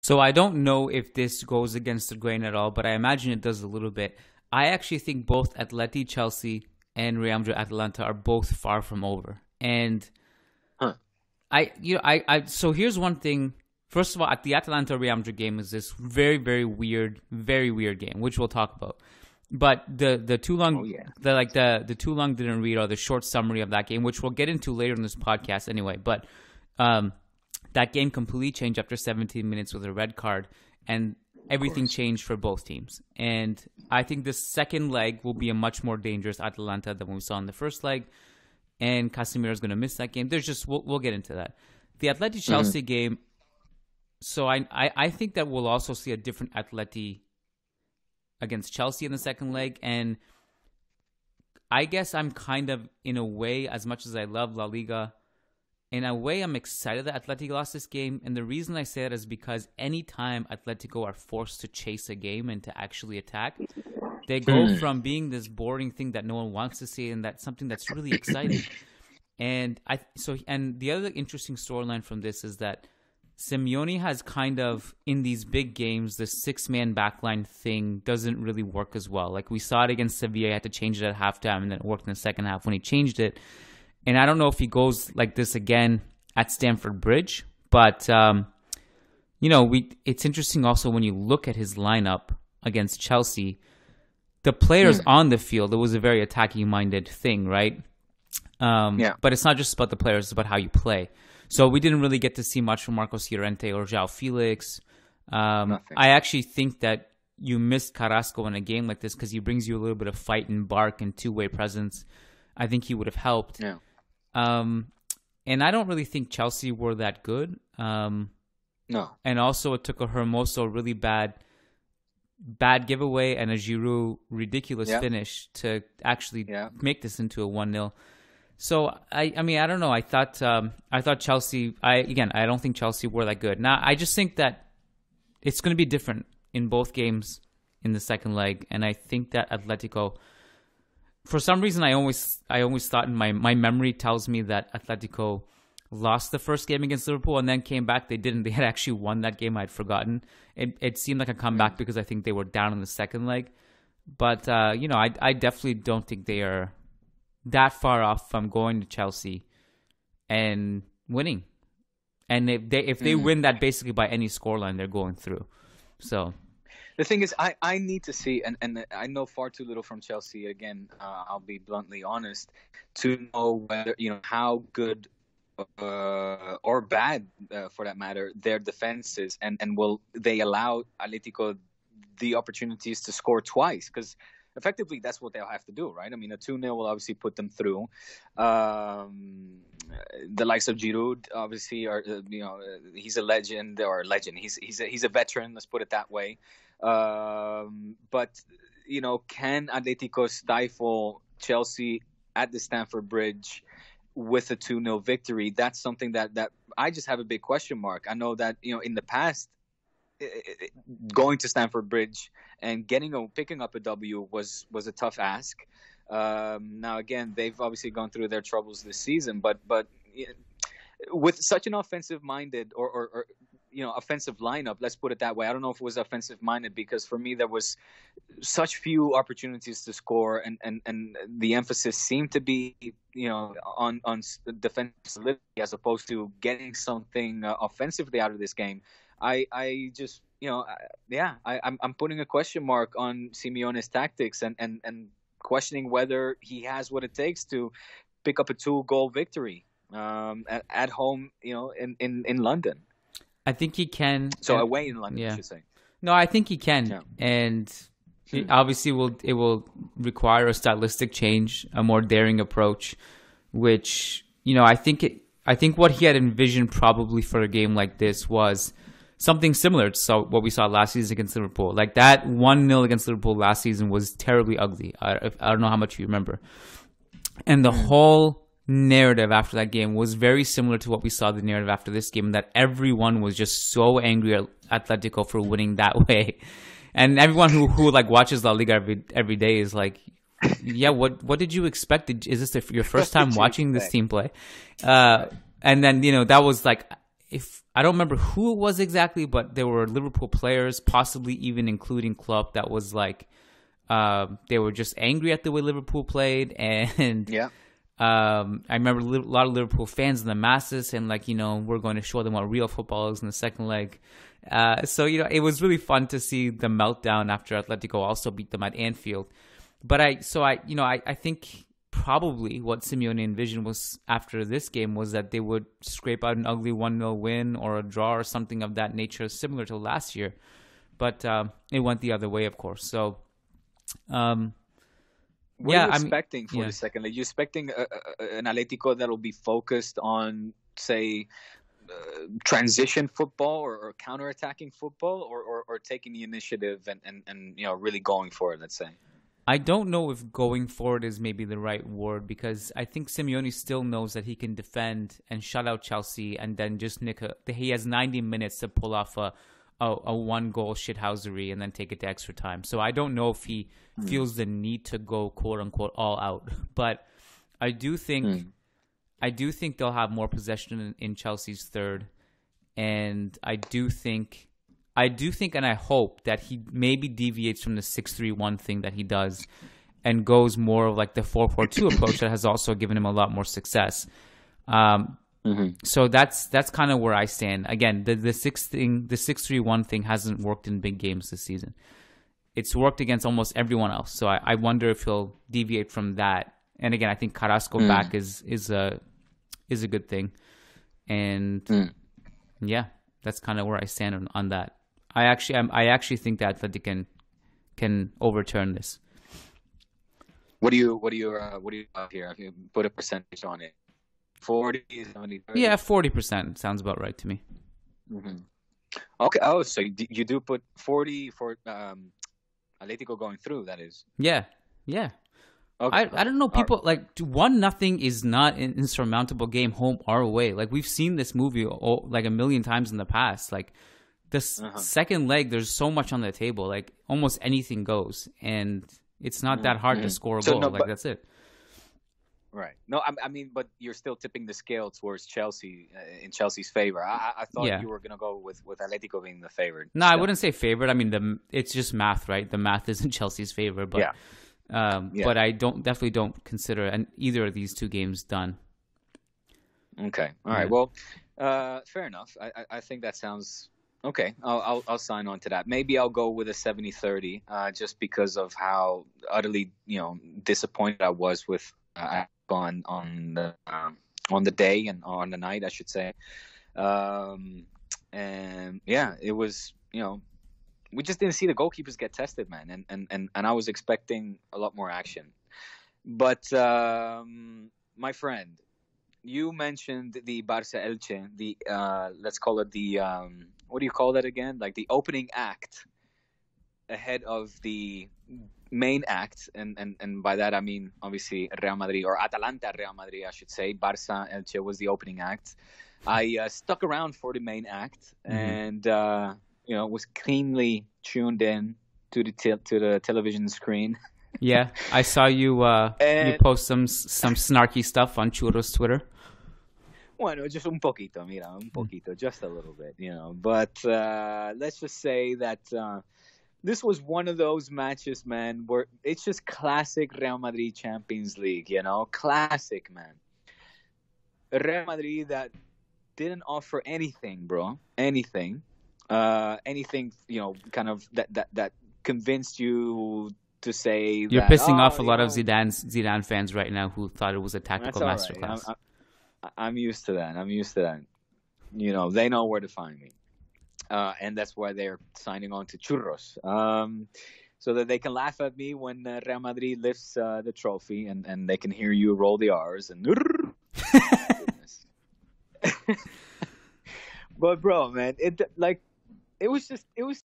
So I don't know if this goes against the grain at all, but I imagine it does a little bit. I actually think both Atleti, Chelsea, and Real Madrid, Atalanta are both far from over. And so here's one thing. First of all, at the Atalanta Real Madrid game is this very, very weird game, which we'll talk about. But the too long, the too long didn't read, or the short summary of that game, which we'll get into later in this podcast anyway. But that game completely changed after 17 minutes with a red card, and everything changed for both teams. And I think the second leg will be a much more dangerous Atalanta than we saw in the first leg. And Casemiro is going to miss that game. We'll get into that. The Atleti Chelsea game. So I think that we'll also see a different Atleti against Chelsea in the second leg. And I guess I'm kind of, in a way, as much as I love La Liga, in a way I'm excited that Atleti lost this game. And the reason I say that is because anytime Atletico are forced to chase a game and to actually attack, they go from being this boring thing that no one wants to see and that's something that's really exciting. And the other interesting storyline from this is that Simeone has kind of, in these big games, the six-man backline thing doesn't really work as well. Like we saw it against Sevilla, he had to change it at halftime, and then it worked in the second half when he changed it. And I don't know if he goes like this again at Stamford Bridge, but it's interesting also when you look at his lineup against Chelsea, the players on the field, it was a very attacking-minded thing, right? But it's not just about the players, it's about how you play. So we didn't really get to see much from Marcos Llorente or João Felix. I actually think that you missed Carrasco in a game like this because he brings you a little bit of fight and bark and two-way presence. I think he would have helped. Yeah. And I don't really think Chelsea were that good. No. And also it took a Hermoso really bad giveaway and a Giroud ridiculous finish to actually make this into a 1-0. So I mean I don't know. I thought Chelsea. I don't think Chelsea were that good. Now I just think that it's going to be different in both games in the second leg, and I think that Atletico. For some reason, I always thought in my memory tells me that Atletico lost the first game against Liverpool and then came back. They didn't. They had actually won that game. I'd forgotten. It seemed like a comeback because I think they were down in the second leg. But I definitely don't think they are that far off from going to Chelsea and winning. And if they win that basically by any scoreline, they're going through. So the thing is, I need to see, and I know far too little from Chelsea. Again, I'll be bluntly honest, to know whether how good or bad, for that matter, their defense is, and will they allow Atletico the opportunities to score twice? Because effectively, that's what they'll have to do, right? I mean, a 2-0 will obviously put them through. The likes of Giroud, obviously, he's a legend. He's a veteran. Let's put it that way. But can Atletico stifle Chelsea at the Stamford Bridge with a 2-0 victory? That's something that I just have a big question mark. I know that in the past, going to Stamford Bridge and picking up a W was a tough ask. Now again, they've obviously gone through their troubles this season, but with such an offensive-minded or offensive lineup, let's put it that way. I don't know if it was offensive-minded because for me there was such few opportunities to score, and the emphasis seemed to be on defensive as opposed to getting something offensively out of this game. I just I'm putting a question mark on Simeone's tactics and questioning whether he has what it takes to pick up a 2-goal victory at home, in London. I think he can. So away in London, I should say. No, I think he can, and obviously it will require a stylistic change, a more daring approach, which I think what he had envisioned probably for a game like this was something similar to what we saw last season against Liverpool. Like that 1-0 against Liverpool last season was terribly ugly. I don't know how much you remember. And the whole narrative after that game was very similar to what we saw the narrative after this game, that everyone was just so angry at Atletico for winning that way. And everyone who like watches La Liga every day is like, yeah, what did you expect? Is this your first time watching this team play? And then, that was like, if I don't remember who it was exactly, but there were Liverpool players, possibly even including Klopp, that was like they were just angry at the way Liverpool played, and I remember a lot of Liverpool fans in the masses and like, we're going to show them what real football is in the second leg. So it was really fun to see the meltdown after Atletico also beat them at Anfield. But I think probably what Simeone envisioned was after this game was that they would scrape out an ugly 1-0 win or a draw or something of that nature, similar to last year. But it went the other way, of course. So, what are you expecting for the second leg? You expecting an Atletico that will be focused on, say, transition football or counter-attacking football, or taking the initiative and really going for it, let's say? I don't know if going forward is maybe the right word, because I think Simeone still knows that he can defend and shut out Chelsea and then just he has 90 minutes to pull off a one-goal shithousery and then take it to extra time. So I don't know if he feels the need to go quote-unquote all out. But I do think they'll have more possession in Chelsea's third. And I do think and I hope that he maybe deviates from the 6-3-1 thing that he does and goes more of like the 4-4-2 approach that has also given him a lot more success. So that's kind of where I stand. Again, the 6-3-1 thing hasn't worked in big games this season. It's worked against almost everyone else. So I wonder if he'll deviate from that. And again, I think Carrasco back is a good thing. And yeah, that's kind of where I stand on that. I actually think that Atleti can overturn this. What do you have here? If you put a percentage on it, 40, 70, 30? Yeah, 40% sounds about right to me. Okay. Oh, so you do put 40 for Atletico going through? That is. Yeah. Okay. I don't know. People like 1-0 is not an insurmountable game, home or away. Like we've seen this movie like a million times in the past. Like. This second leg, there's so much on the table. Like almost anything goes, and it's not that hard to score a goal. That's it. Right. No, I mean, but you're still tipping the scale towards Chelsea in Chelsea's favor. I thought you were gonna go with Atletico being the favorite. No, I wouldn't say favorite. I mean, it's just math, right? The math is in Chelsea's favor, but but I definitely don't consider either of these two games done. Okay. All right. Well, fair enough. I think that sounds. Okay, I'll sign on to that. Maybe I'll go with a 70-30, just because of how utterly disappointed I was with on the day and on the night, I should say. And yeah, it was we just didn't see the goalkeepers get tested, man, and I was expecting a lot more action. But my friend, you mentioned the Barça Elche, the let's call it the what do you call that again? Like the opening act ahead of the main act, and by that I mean obviously Real Madrid, or Atalanta Real Madrid, I should say. Barça Elche was the opening act. I stuck around for the main act and was keenly tuned in to the television screen. Yeah, I saw you you post some snarky stuff on Churro's Twitter. Bueno, just un poquito, just a little bit, But let's just say that this was one of those matches, man, where it's just classic Real Madrid Champions League, Classic, man. Real Madrid that didn't offer anything, bro. Anything, kind of that convinced you to say you're pissing off a lot of Zidane fans right now who thought it was a tactical masterclass. Right. I'm used to that. They know where to find me. And that's why they're signing on to Churros. So that they can laugh at me when Real Madrid lifts the trophy and they can hear you roll the R's and But bro, man, it was